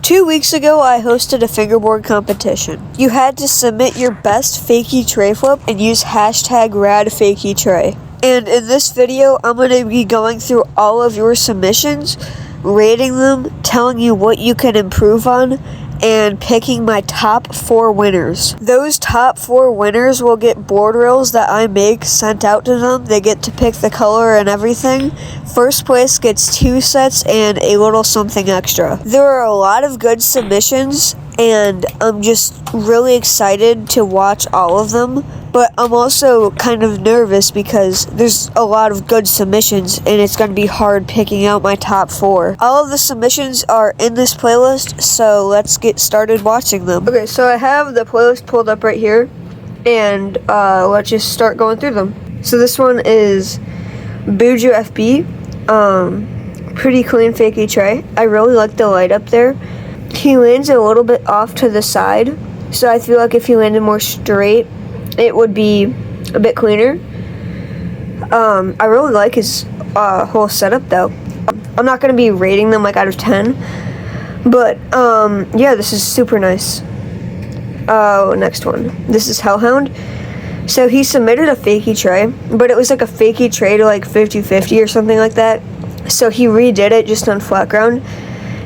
2 weeks ago, I hosted a fingerboard competition. You had to submit your best fakie tray flip and use hashtag #RadFakieTray. And in this video, I'm going to be going through all of your submissions, rating them, telling you what you can improve on, and picking my top 4 winners. Those top 4 winners will get board rails that I make sent out to them. They get to pick the color and everything. First place gets 2 sets and a little something extra. There are a lot of good submissions, and I'm just really excited to watch all of them. But I'm also kind of nervous because there's a lot of good submissions and it's going to be hard picking out my top 4. All of the submissions are in this playlist, so let's get started watching them. Okay, so I have the playlist pulled up right here, and let's just start going through them. So this one is Buju FB, pretty clean fakie tray. I really like the light up there. He lands a little bit off to the side, so I feel like if he landed more straight, it would be a bit cleaner. I really like his whole setup though. I'm not going to be rating them like out of 10, but yeah, this is super nice. Next one. This is Hellhound. So he submitted a fakie tray, but it was like a fakie tray to like 50-50 or something like that. So he redid it just on flat ground,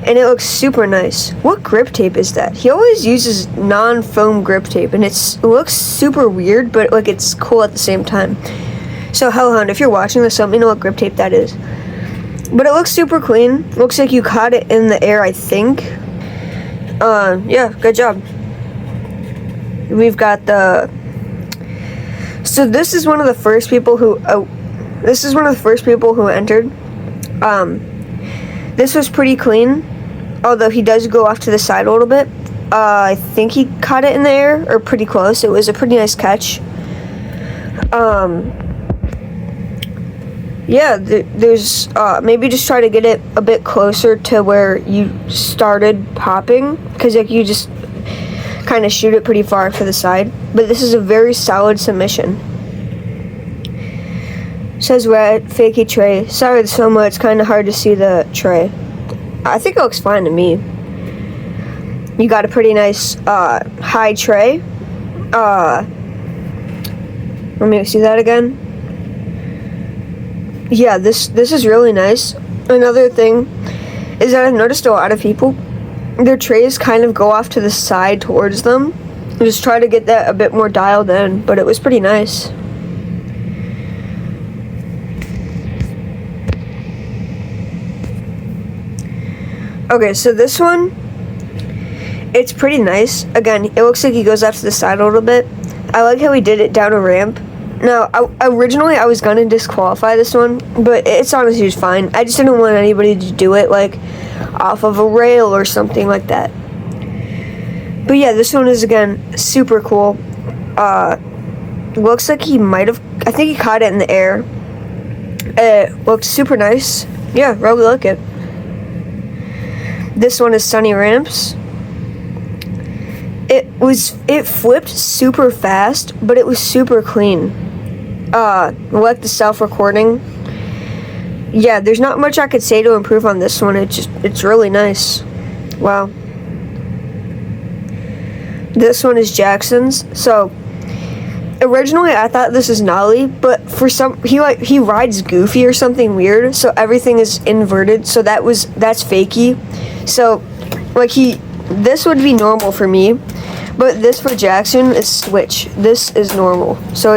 and it looks super nice. What grip tape is that? He always uses non-foam grip tape, and it looks super weird, but like it's cool at the same time. So Hellhound, if you're watching this, let me know what grip tape that is. But it looks super clean. Looks like you caught it in the air, I think. Yeah, good job. We've got the... So this is one of the first people who... this is one of the first people who entered. This was pretty clean, although he does go off to the side a little bit. I think he caught it in the air, or pretty close. It was a pretty nice catch. Yeah, there's, maybe just try to get it a bit closer to where you started popping, because like you just kind of shoot it pretty far to the side. But this is a very solid submission. Says #RadFakieTray tray. Sorry, Soma, it's kind of hard to see the tray. I think it looks fine to me. You got a pretty nice high tray. Let me see that again. Yeah, this is really nice. Another thing is that I've noticed a lot of people, their trays kind of go off to the side towards them. Just try to get that a bit more dialed in, but it was pretty nice. Okay, so this one, it's pretty nice. Again, it looks like he goes off to the side a little bit. I like how he did it down a ramp. Now, originally I was going to disqualify this one, but it's honestly just fine. I just didn't want anybody to do it, like, off of a rail or something like that. But yeah, this one is, again, super cool. Looks like he might have, I think he caught it in the air. It looks super nice. Yeah, really like it. This one is Sunny Ramps. It flipped super fast, but it was super clean. I like the self-recording. Yeah, there's not much I could say to improve on this one. It's really nice. Wow. This one is Jackson's. So originally I thought this is Nolly, but for some he rides Goofy or something weird, so everything is inverted. So that's fakey. So like this would be normal for me, but this for Jackson is switch. This is normal. So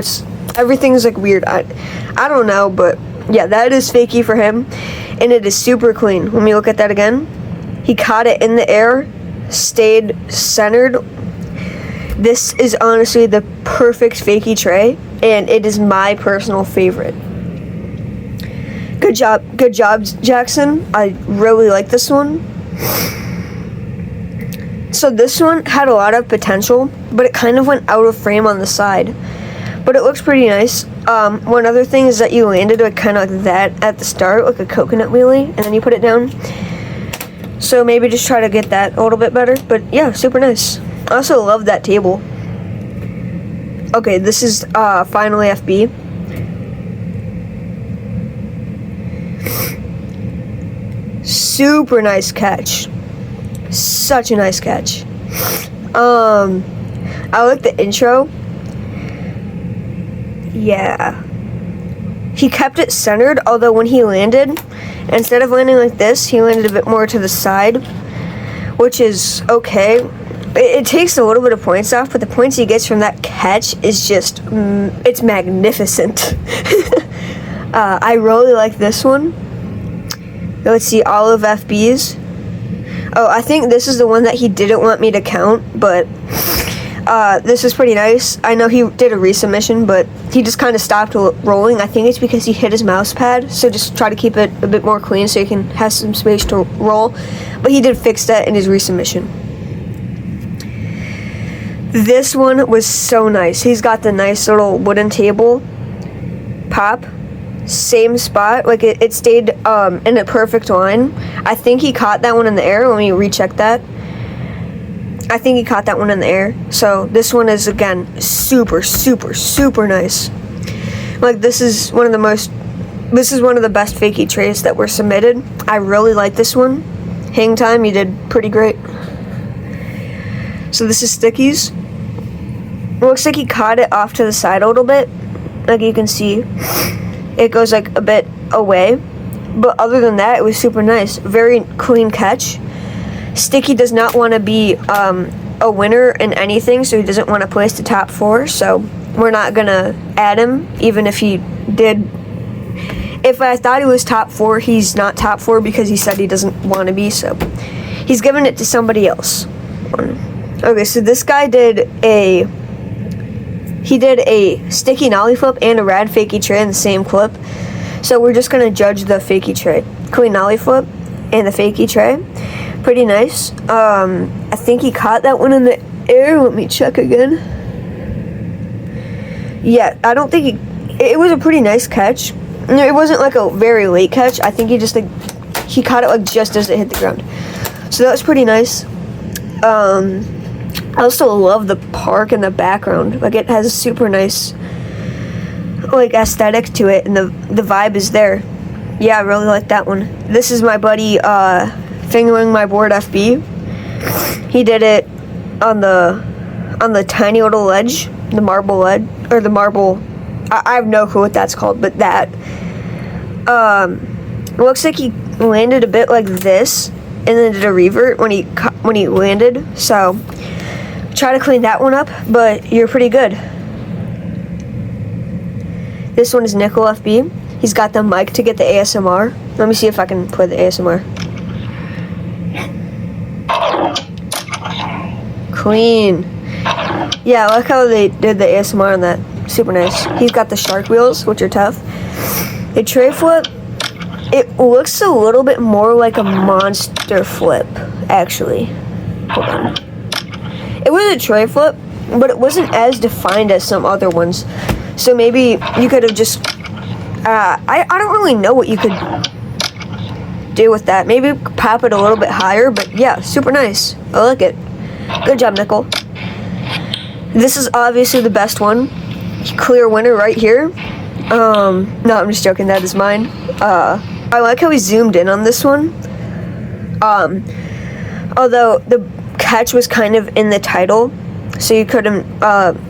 everything's like weird. I don't know, but yeah, that is fakey for him, and it is super clean. Let me look at that again. He caught it in the air, stayed centered. This is honestly the perfect fakie tray, and it is my personal favorite. Good job, Jackson. I really like this one. So this one had a lot of potential, but it kind of went out of frame on the side. But it looks pretty nice. One other thing is that you landed like kind of like that at the start, like a coconut wheelie, and then you put it down. So maybe just try to get that a little bit better. But yeah, super nice. I also love that table. Okay, this is finally FB. Super nice catch. Such a nice catch. I like the intro. Yeah. He kept it centered, although when he landed, instead of landing like this, he landed a bit more to the side, which is okay. It takes a little bit of points off, but the points he gets from that catch is just, it's magnificent. I really like this one. Let's see, all of FB's. Oh, I think this is the one that he didn't want me to count, but this is pretty nice. I know he did a resubmission, but he just kind of stopped rolling. I think it's because he hit his mouse pad, so just try to keep it a bit more clean so you can have some space to roll. But he did fix that in his resubmission. This one was so nice. He's got the nice little wooden table pop. Same spot, like it stayed in a perfect line. I think he caught that one in the air. Let me recheck that. I think he caught that one in the air. So this one is, again, super, super, super nice. Like, this is one of the best fakie trays that were submitted. I really like this one. Hang time, you did pretty great. So this is Sticky's. Looks like he caught it off to the side a little bit. Like you can see, it goes like a bit away. But other than that, it was super nice. Very clean catch. Sticky does not want to be a winner in anything, so he doesn't want to place the top 4. So we're not going to add him, even if he did. If I thought he was top 4, he's not top 4 because he said he doesn't want to be, so he's giving it to somebody else. Okay, so this guy did a sticky nollie flip and a rad fakie tray in the same clip. So we're just going to judge the fakie tray. Clean nollie flip and the fakie tray. Pretty nice. I think he caught that one in the air. Let me check again. Yeah, I don't think it was a pretty nice catch. It wasn't like a very late catch. I think he caught it like just as it hit the ground. So that was pretty nice. I also love the park in the background. Like, it has a super nice like aesthetic to it, and the vibe is there. Yeah, I really like that one. This is my buddy Fingering My Board FB. He did it on the tiny little ledge, the marble ledge, or the marble. I have no clue what that's called, but that. It looks like he landed a bit like this, and then did a revert when he landed. So try to clean that one up, but you're pretty good. This one is Nickel FB. He's got the mic to get the ASMR. Let me see if I can play the ASMR. Clean. Yeah, I like how they did the ASMR on that. Super nice. He's got the shark wheels, which are tough. The tray flip, it looks a little bit more like a monster flip, actually. Hold on. It was a tray flip, but it wasn't as defined as some other ones. So maybe you could have just... I don't really know what you could do with that. Maybe pop it a little bit higher, but yeah, super nice. I like it. Good job, Nickel. This is obviously the best one. Clear winner right here. No, I'm just joking. That is mine. I like how he zoomed in on this one. Although the catch was kind of in the title, so you couldn't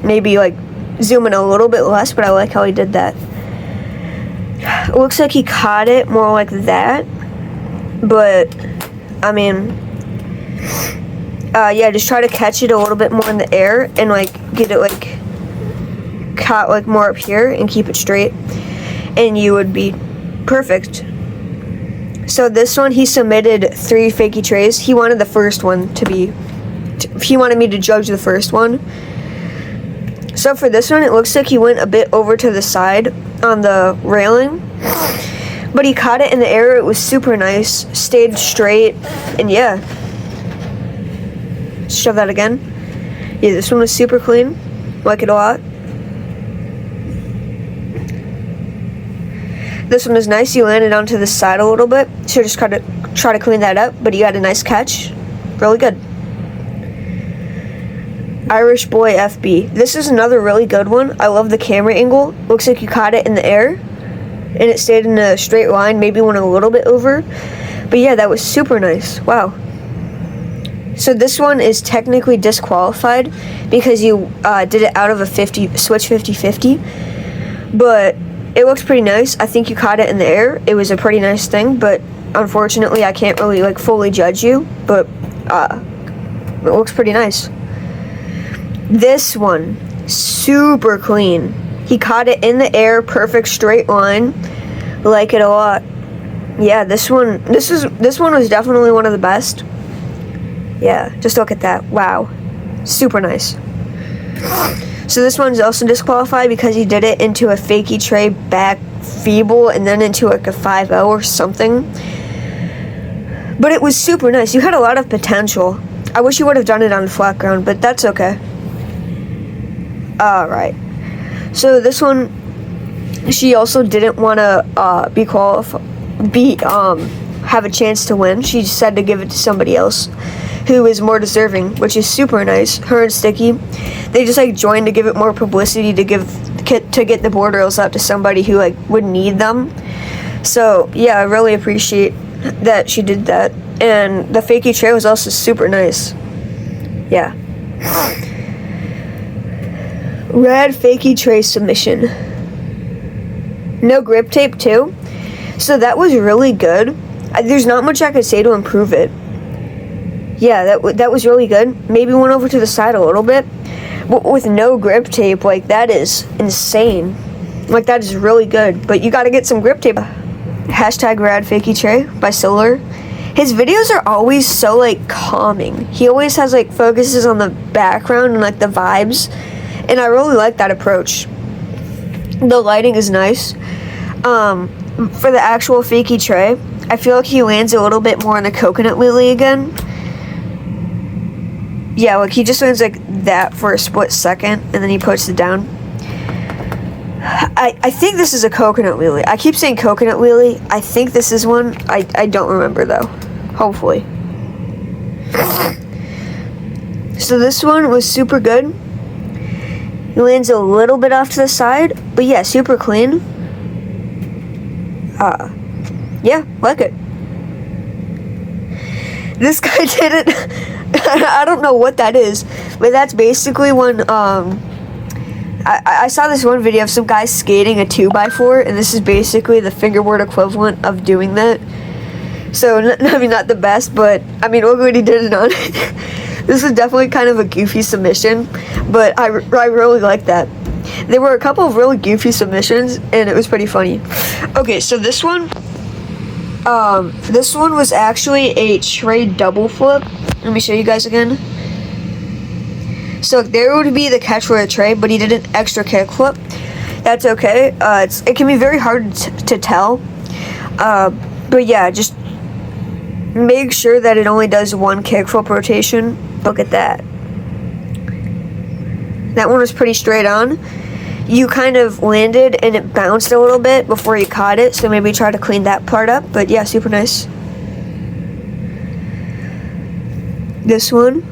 maybe like zoom in a little bit less, but I like how he did that. It looks like he caught it more like that, but I mean, yeah, just try to catch it a little bit more in the air and like get it like caught like more up here and keep it straight, and you would be perfect. So this one, he submitted 3 fakie trays. He wanted the first one he wanted me to judge the first one. So for this one, it looks like he went a bit over to the side on the railing, but he caught it in the air. It was super nice, stayed straight, and yeah. Show that again. Yeah, this one was super clean. Like it a lot. This one is nice. You landed onto the side a little bit, so just try to clean that up, but you got a nice catch. Really good. Irish Boy FB. This is another really good one. I love the camera angle. Looks like you caught it in the air, and it stayed in a straight line, maybe went a little bit over. But yeah, that was super nice. Wow. So this one is technically disqualified because you did it out of a switch 50-50, but it looks pretty nice. I think you caught it in the air. It was a pretty nice thing, but unfortunately I can't really like fully judge you, but it looks pretty nice. This one, super clean. He caught it in the air, perfect straight line. Like it a lot. Yeah, this one was definitely one of the best. Yeah, just look at that. Wow. Super nice. So this one's also disqualified because he did it into a fakie tray back feeble and then into like a 5-0 or something. But it was super nice. You had a lot of potential. I wish you would have done it on flat ground, but that's okay. Alright. So this one, she also didn't want to have a chance to win. She said to give it to somebody else who is more deserving, which is super nice. Her and Sticky, they just like joined to give it more publicity, to get the board rails out to somebody who like would need them. So yeah, I really appreciate that she did that. And the fakie tray was also super nice. Yeah. Rad fakie tray submission. No grip tape too. So that was really good. There's not much I could say to improve it. Yeah, that was really good. Maybe went over to the side a little bit. But with no grip tape, like that is insane. Like that is really good. But you gotta get some grip tape. Hashtag rad fakie tray by Solar. His videos are always so like calming. He always has like focuses on the background and like the vibes. And I really like that approach. The lighting is nice. For the actual fakie tray, I feel like he lands a little bit more on the coconut lily again. Yeah, like he just lands like that for a split second and then he puts it down. I think this is a coconut lily. I keep saying coconut lily. I think this is one. I don't remember though. Hopefully. So this one was super good. He lands a little bit off to the side, but yeah, super clean. Yeah, like it. This guy did it. I don't know what that is, but that's basically when I saw this one video of some guy skating a 2x4, and this is basically the fingerboard equivalent of doing that. So I mean, not the best, but I mean, look what he did it on. This is definitely kind of a goofy submission, but I really like that. There were a couple of really goofy submissions, and it was pretty funny. Okay, so this one was actually a tray double flip. Let me show you guys again. So there would be the catch for a tray, but he did an extra kick flip. That's okay. It can be very hard to tell. But yeah, just make sure that it only does one kick flip rotation. Look at that. That one was pretty straight on. You kind of landed and it bounced a little bit before you caught it, so maybe try to clean that part up. But yeah, super nice. This one,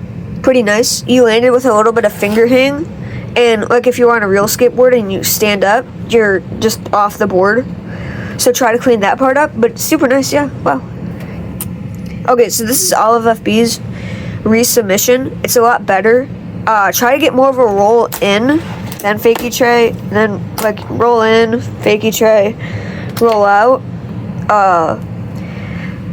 pretty nice. You landed with a little bit of finger hang, and like if you're on a real skateboard and you stand up, you're just off the board. So try to clean that part up, but super nice, yeah, wow. Okay, so this is all of FB's resubmission. It's a lot better. Try to get more of a roll in, then fakie tray, then like roll in, fakie tray, roll out.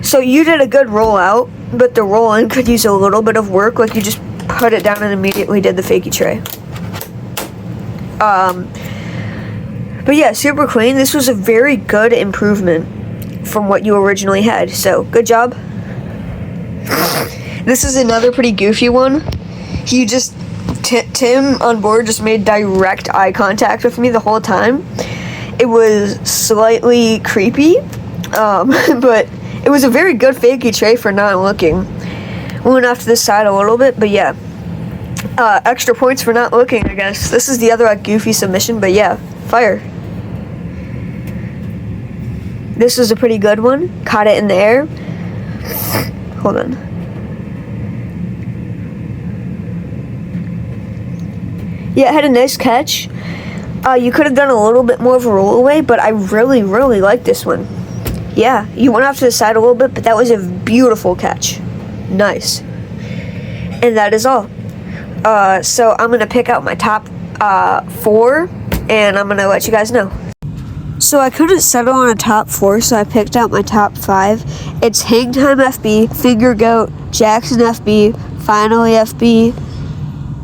So you did a good roll out, but the roll in could use a little bit of work. Like you just put it down and immediately did the fakie tray. But yeah, super clean. This was a very good improvement from what you originally had. So good job. This is another pretty goofy one. He just Tim on board just made direct eye contact with me the whole time. It was slightly creepy, but it was a very good fakie tray for not looking. Went off to the side a little bit, but yeah. Extra points for not looking, I guess. This is the other goofy submission, but yeah, fire. This was a pretty good one. Caught it in the air. Hold on. Yeah, it had a nice catch. You could have done a little bit more of a roll away, but I really, really like this one. Yeah, you went off to the side a little bit, but that was a beautiful catch. Nice. And that is all. So I'm gonna pick out my top 4, and I'm gonna let you guys know. So I couldn't settle on a top 4, so I picked out my top 5. It's Hangtime FB, Fingergoat, Jackson FB, Finally FB,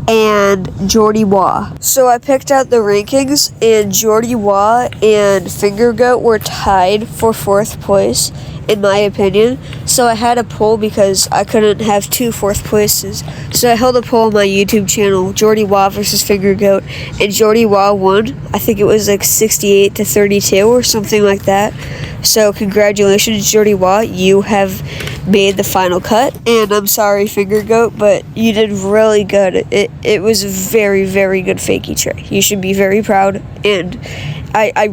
and Jordy Wah. So I picked out the rankings, and Jordy Wah and Fingergoat were tied for 4th place, in my opinion. So I had a poll because I couldn't have 2 4th places. So I held a poll on my YouTube channel, Jordy Wah versus Fingergoat, and Jordy Wah won. I think it was like 68 to 32 or something like that. So congratulations, Jordy Wah, you have made the final cut. And I'm sorry, Fingergoat, but you did really good. It was a very, very good fakie tray. You should be very proud, and I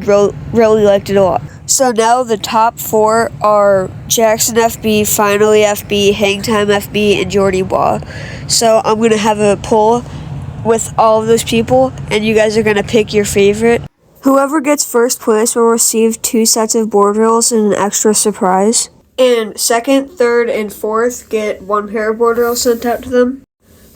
really liked it a lot. So now the top 4 are Jackson FB, Finally FB, Hangtime FB, and Jordy Wah. So I'm going to have a poll with all of those people, and you guys are going to pick your favorite. Whoever gets 1st place will receive 2 sets of board reels and an extra surprise. And 2nd, 3rd, and 4th get 1 pair of board reels sent out to them.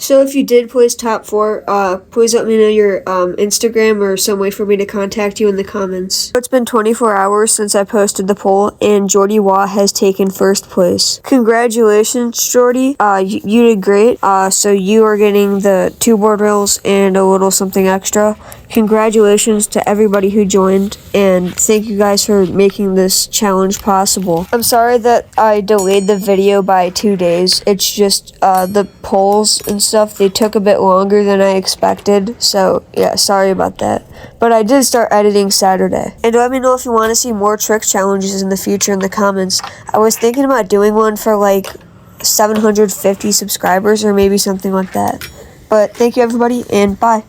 So if you did place top 4, please let me know your Instagram or some way for me to contact you in the comments. It's been 24 hours since I posted the poll, and Jordy Wah has taken 1st place. Congratulations, Jordy. You did great. So you are getting the 2 board reels and a little something extra. Congratulations to everybody who joined, and thank you guys for making this challenge possible. I'm sorry that I delayed the video by 2 days. It's just the polls and stuff, they took a bit longer than I expected, so yeah, sorry about that. But I did start editing Saturday. And let me know if you want to see more trick challenges in the future in the comments. I was thinking about doing one for like 750 subscribers or maybe something like that. But thank you everybody, and bye.